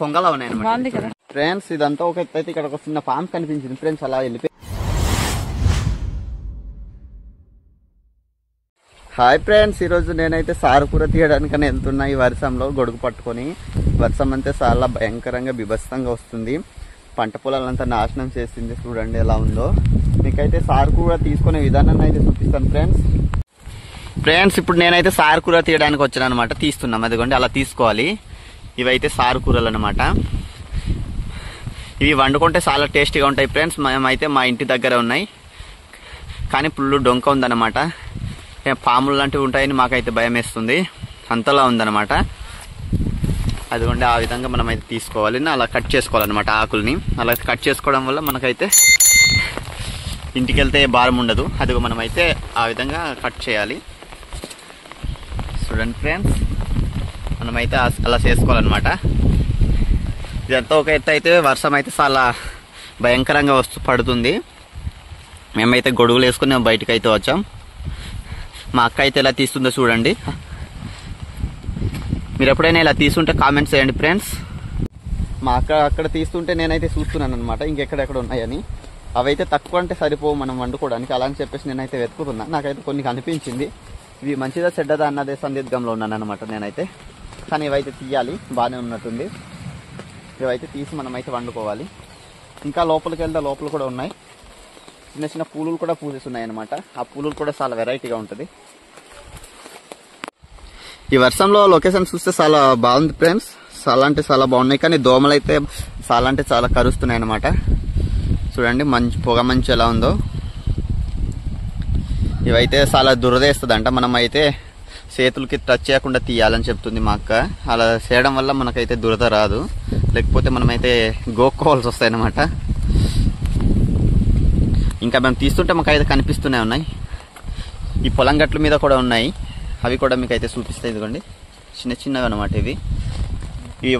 కొంగలా ఉన్నాయన్నమాట ఫ్రెండ్స్. ఇదంతా ఒక ఎత్తు అయితే ఇక్కడ ఒక చిన్న పాము కనిపించింది ఫ్రెండ్స్, అలా వెళ్ళిపోయి. హాయ్ ఫ్రెండ్స్, ఈరోజు నేనైతే సారుకూర తీయడానికని వెళ్తున్నా ఈ వర్షంలో గొడుగు పట్టుకొని. వర్షం అంతే చాలా భయంకరంగా బిభత్సంగా వస్తుంది, పంట పొలాలంతా నాశనం చేసింది. చూడండి ఎలా ఉందో. మీకైతే సారుకూర తీసుకునే విధానాన్ని అయితే చూపిస్తాను ఫ్రెండ్స్. ఇప్పుడు నేనైతే సారుకూర తీయడానికి వచ్చాను అనమాట, తీస్తున్నాం. అదిగోండి అలా తీసుకోవాలి. ఇవైతే సారుకూరలు అనమాట. ఇవి వండుకుంటే చాలా టేస్టీగా ఉంటాయి ఫ్రెండ్స్. మేమైతే మా ఇంటి దగ్గర ఉన్నాయి, కానీ పుల్లు డొంక ఉందన్నమాట. పాములు లాంటివి ఉంటాయని మాకైతే భయం వేస్తుంది, అంతలా ఉందన్నమాట. అదిగోండి ఆ విధంగా మనం అయితే తీసుకోవాలి, అలా కట్ చేసుకోవాలన్నమాట ఆకుల్ని. అలా కట్ చేసుకోవడం వల్ల మనకైతే ఇంటికి వెళ్తే భారం ఉండదు. అదిగో మనమైతే ఆ విధంగా కట్ చేయాలి. చూడండి ఫ్రెండ్స్, మనమైతే అలా చేసుకోవాలన్నమాట. ఇదంతా ఒక ఎత్తు అయితే వర్షం అయితే చాలా భయంకరంగా పడుతుంది. మేమైతే గొడుగులు వేసుకుని బయటకు అయితే వచ్చాం. మా అక్క అయితే ఎలా తీస్తుందో చూడండి. మీరు ఎప్పుడైనా ఇలా తీసుంటే కామెంట్స్ చేయండి ఫ్రెండ్స్. మా అక్క అక్కడ తీస్తుంటే నేనైతే చూస్తున్నాను అనమాట, ఇంకెక్కడెక్కడ ఉన్నాయని. అవైతే తక్కువ అంటే సరిపోవు మనం వండుకోవడానికి, అలా అని చెప్పేసి నేనైతే వెతుకుతున్నా. నాకైతే కొన్ని కనిపించింది. ఇవి మంచిదా చెడ్డదా అన్నదే సందిగ్ధంలో ఉన్నాను అనమాట నేనైతే. కానీ ఇవైతే తీయాలి, బాగానే ఉన్నట్టుంది. ఇవైతే తీసి మనమైతే వండుకోవాలి. ఇంకా లోపలికి వెళ్తే లోపల కూడా ఉన్నాయి చిన్న చిన్న పూలు కూడా పూసేస్తున్నాయి అనమాట. ఆ పూలు కూడా చాలా వెరైటీగా ఉంటుంది. ఈ వర్షంలో లొకేషన్ చూస్తే చాలా బాగుంది ఫ్రెండ్స్, చాలా అంటే చాలా బాగున్నాయి. కానీ దోమలు అయితే చాలా అంటే చాలా కరుస్తున్నాయి అనమాట. చూడండి మంచి పొగ మంచి ఎలా ఉందో. ఇవైతే చాలా దురదేస్తుందంట, మనం అయితే చేతులకి టచ్ చేయకుండా తీయాలని చెప్తుంది మా అక్క. అలా చేయడం వల్ల మనకైతే దురద రాదు, లేకపోతే మనమైతే గోక్కోవాల్సి వస్తాయి అన్నమాట. ఇంకా మేము తీస్తుంటే మాకైతే కనిపిస్తూనే ఉన్నాయి. ఈ పొలం గట్ల మీద కూడా ఉన్నాయి, అవి కూడా మీకు అయితే చూపిస్తాయి. ఇదిగోండి చిన్న చిన్నవి అనమాట ఇవి. ఇవి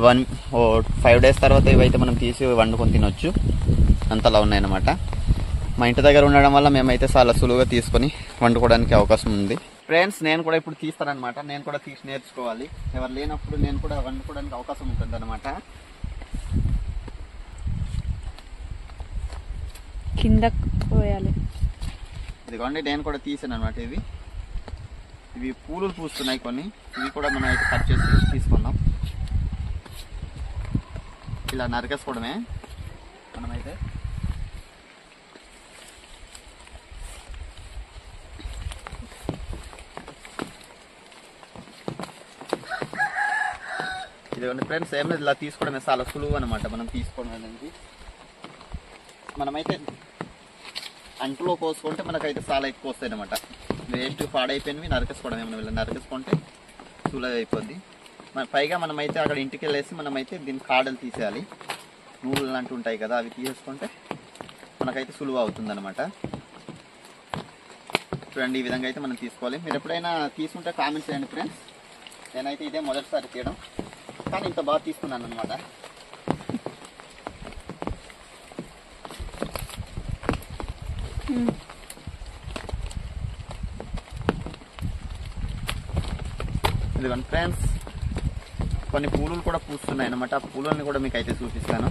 5 days తర్వాత ఇవైతే మనం తీసి వండుకొని తినొచ్చు, అంతలా ఉన్నాయన్నమాట. మా ఇంటి దగ్గర ఉండడం వల్ల మేమైతే చాలా సులువుగా తీసుకొని వండుకోవడానికి అవకాశం ఉంది ఫ్రెండ్స్. నేను కూడా ఇప్పుడు తీస్తానమాట, నేను కూడా తీసి నేర్చుకోవాలి. ఎవరు లేనప్పుడు నేను కూడా వండుకోవడానికి అవకాశం ఉంటుంది అనమాట. కింద పోయాలి. ఇదిగోండి నేను కూడా తీసాను అనమాట. ఇవి పూలు పూస్తున్నాయి కొన్ని, ఇవి కూడా మనం అయితే కట్ చేసి తీసుకుందాం. ఇలా నరికేసుకోవడమే మనమైతే. ఇదిగోండి ఫ్రెండ్స్, ఏం లేదు, ఇలా తీసుకోవడమే చాలా సులువు అనమాట మనం తీసుకోవడం అనేది. మనమైతే అంటులో కోసుకుంటే మనకైతే చాలా ఎక్కువ వస్తాయి అనమాట. వేస్ట్ పాడైపోయినవి నరికేసుకోవడం, ఏమైనా వీళ్ళు నరికేసుకుంటే సులువు అయిపోద్ది. పైగా మనమైతే అక్కడ ఇంటికి వెళ్ళేసి మనమైతే దీని కాడలు తీసేయాలి. నూనెలు లాంటివి ఉంటాయి కదా, అవి తీసేసుకుంటే మనకైతే సులువు అవుతుంది అనమాట. చూడండి ఈ విధంగా అయితే మనం తీసుకోవాలి. మీరు ఎప్పుడైనా తీసుకుంటే కామెంట్స్ చేయండి ఫ్రెండ్స్. నేనైతే ఇదే మొదటిసారి తీయడం, కానీ ఇంత బాగా తీసుకున్నాను అనమాట. ఇదిగోండి ఫ్రెండ్స్, కొన్ని పూలు కూడా పూస్తున్నాయి అనమాట. ఆ పూలని కూడా మీకు అయితే చూపిస్తాను.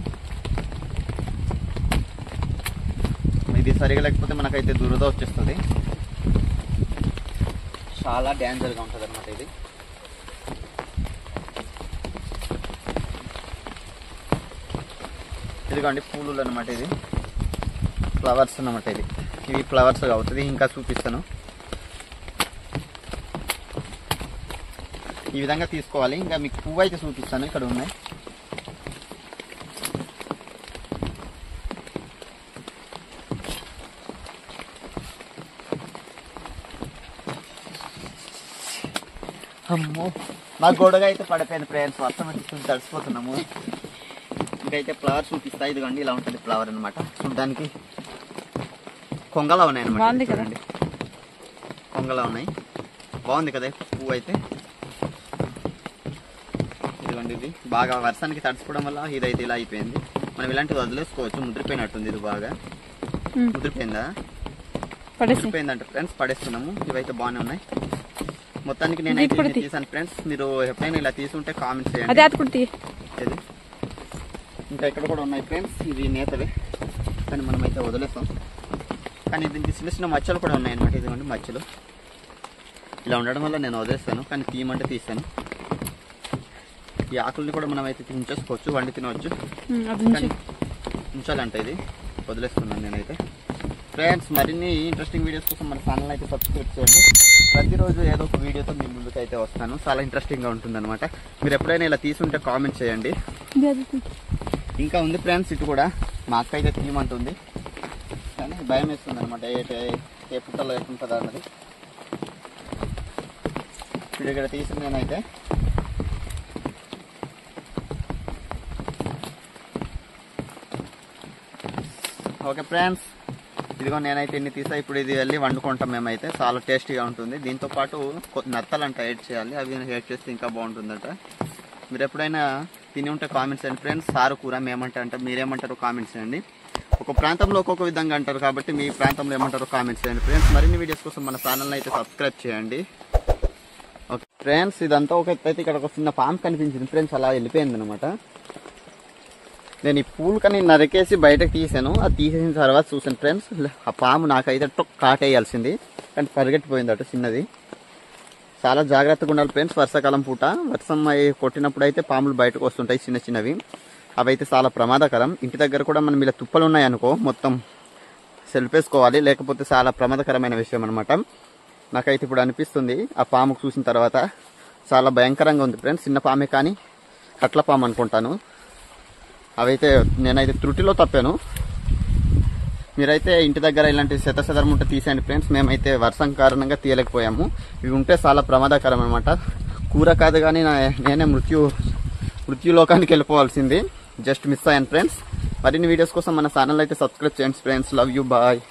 ఇది సరిగా లేకపోతే మనకైతే దురద వచ్చేస్తుంది, చాలా డేంజర్గా ఉంటుంది అనమాట ఇది. ఇదిగోండి పూలు అనమాట, ఇది ఫ్లవర్స్ అనమాట. ఇవి ఫ్లవర్స్ అవుతుంది. ఇంకా చూపిస్తాను. ఈ విధంగా తీసుకోవాలి. ఇంకా మీకు పువ్వు అయితే చూపిస్తాను, ఇక్కడ ఉన్నాయి. అమ్మో, మా గొడవ అయితే పడిపోయింది ఫ్రెండ్స్, వర్షం వచ్చి తడిసిపోతున్నాము. ఇంకైతే ఫ్లవర్ చూపిస్తా. ఇదిగోండి ఇలా ఉంటుంది ఫ్లవర్ అనమాట. చూడడానికి కొంగలా ఉన్నాయి అనమాట. చూడండి కొంగలా ఉన్నాయి, బాగుంది కదా పువ్వు అయితే. ఇదిగోండి ఇది బాగా వర్షానికి తడిసిపోవడం వల్ల ఇదైతే ఇలా అయిపోయింది. మనం ఇలాంటివి వదిలేసుకోవచ్చు, ముద్రిపోయినట్టుంది. ఇది బాగా ముద్రిపోయిందా? ముద్రిపోయిందంట ఫ్రెండ్స్, పడేస్తున్నాము. ఇవైతే బాగానే ఉన్నాయి. మొత్తానికి నేనైతే తీసాను ఫ్రెండ్స్. మీరు ఎప్పుడైనా ఇలా తీసుంటే కామెంట్స్ చేయండి. ఇంకా ఇక్కడ కూడా ఉన్నాయి ఫ్రెండ్స్, ఇవి నేతలే కానీ మనమైతే వదిలేస్తాం. కానీ దీనికి చిన్న చిన్న మచ్చలు కూడా ఉన్నాయన్నమాట. ఇదిగోండి మచ్చలు ఇలా ఉండడం వల్ల నేను వదిలేస్తాను, కానీ తీయమంటే తీస్తాను. ఈ ఆకుల్ని కూడా మనం అయితే ఉంచేసుకోవచ్చు, వండి తినవచ్చు. కానీ ఉంచాలంటే ఇది వదిలేస్తున్నాను నేనైతే. ఫ్రెండ్స్, మరిన్ని ఇంట్రెస్టింగ్ వీడియోస్ కోసం మన ఛానల్ అయితే సబ్స్క్రైబ్ చేయండి. ప్రతిరోజు ఏదో ఒక వీడియోతో మీ ముందుకు అయితే వస్తాను. చాలా ఇంట్రెస్టింగ్గా ఉంటుందన్నమాట. మీరు ఎప్పుడైనా ఇలా తీసుంటే కామెంట్ చేయండి. ఇంకా ఉంది ఫ్రెండ్స్, ఇటు కూడా మా అక్క అయితే తీయమంటుంది, కానీ భయం వేస్తుంది అనమాట. ఏ పుట్టలో ఎట్టుంటుందా అన్నది. ఇప్పుడు ఇక్కడ తీసింది నేనైతే. ఓకే ఫ్రెండ్స్, ఇదిగో నేనైతే ఇన్ని తీసా. ఇప్పుడు ఇది వెళ్ళి వండుకుంటాం మేమైతే. చాలా టేస్టీగా ఉంటుంది. దీంతో పాటు నత్తలంట యాడ్ చేయాలి, అవి యాడ్ చేస్తే ఇంకా బాగుంటుందంట. మీరు ఎప్పుడైనా తిని ఉంటే కామెంట్స్ చేయండి ఫ్రెండ్స్. సారు కూర మేమంటే మీరేమంటారో కామెంట్స్ చేయండి. ఒక ప్రాంతంలో ఒక్కొక్క విధంగా అంటారు కాబట్టి మీ ప్రాంతంలో ఏమంటారో కామెంట్స్ చేయండి ఫ్రెండ్స్. మరిన్ని వీడియోస్ కోసం మన ఛానల్ని అయితే సబ్స్క్రైబ్ చేయండి. ఓకే ఫ్రెండ్స్, ఇదంతా ఒక అయితే ఇక్కడ ఒక చిన్న పాము కనిపించింది ఫ్రెండ్స్, అలా వెళ్ళిపోయింది అనమాట. నేను ఈ పూలు కానీ నరికేసి బయటకు తీసాను. అది తీసేసిన తర్వాత చూసాను ఫ్రెండ్స్, ఆ పాము నాకైతే కాటేయాల్సింది, కానీ పరిగెట్టిపోయింది అటు చిన్నది. చాలా జాగ్రత్తగా ఉండాలి ఫ్రెండ్స్. వర్షాకాలం పూట వర్షం కొట్టినప్పుడు అయితే పాములు బయటకు వస్తుంటాయి చిన్న చిన్నవి. అవి అయితే చాలా ప్రమాదకరం. ఇంటి దగ్గర కూడా మనం ఇలా తుప్పలు ఉన్నాయనుకో మొత్తం సెల్ఫేసుకోవాలి, లేకపోతే చాలా ప్రమాదకరమైన విషయం అనమాట. నాకైతే ఇప్పుడు అనిపిస్తుంది ఆ పాముకు చూసిన తర్వాత. చాలా భయంకరంగా ఉంది ఫ్రెండ్స్. చిన్న పామే కానీ కట్ల పాము అనుకుంటాను. అవైతే నేనైతే త్రుటిలో తప్పాను. మీరైతే ఇంటి దగ్గర ఇలాంటి చెదరం ఉంటే తీసేయండి ఫ్రెండ్స్. మేమైతే వర్షం కారణంగా తీయలేకపోయాము. ఇవి ఉంటే చాలా ప్రమాదకరం అనమాట. కూర కాదు కానీ నేనే మృత్యులోకానికి వెళ్ళిపోవాల్సింది. జస్ట్ మిస్ అయ్యాను ఫ్రెండ్స్. మరిన్ని వీడియోస్ కోసం మన ఛానల్ అయితే సబ్స్క్రైబ్ చేయండి ఫ్రెండ్స్. Love you, bye.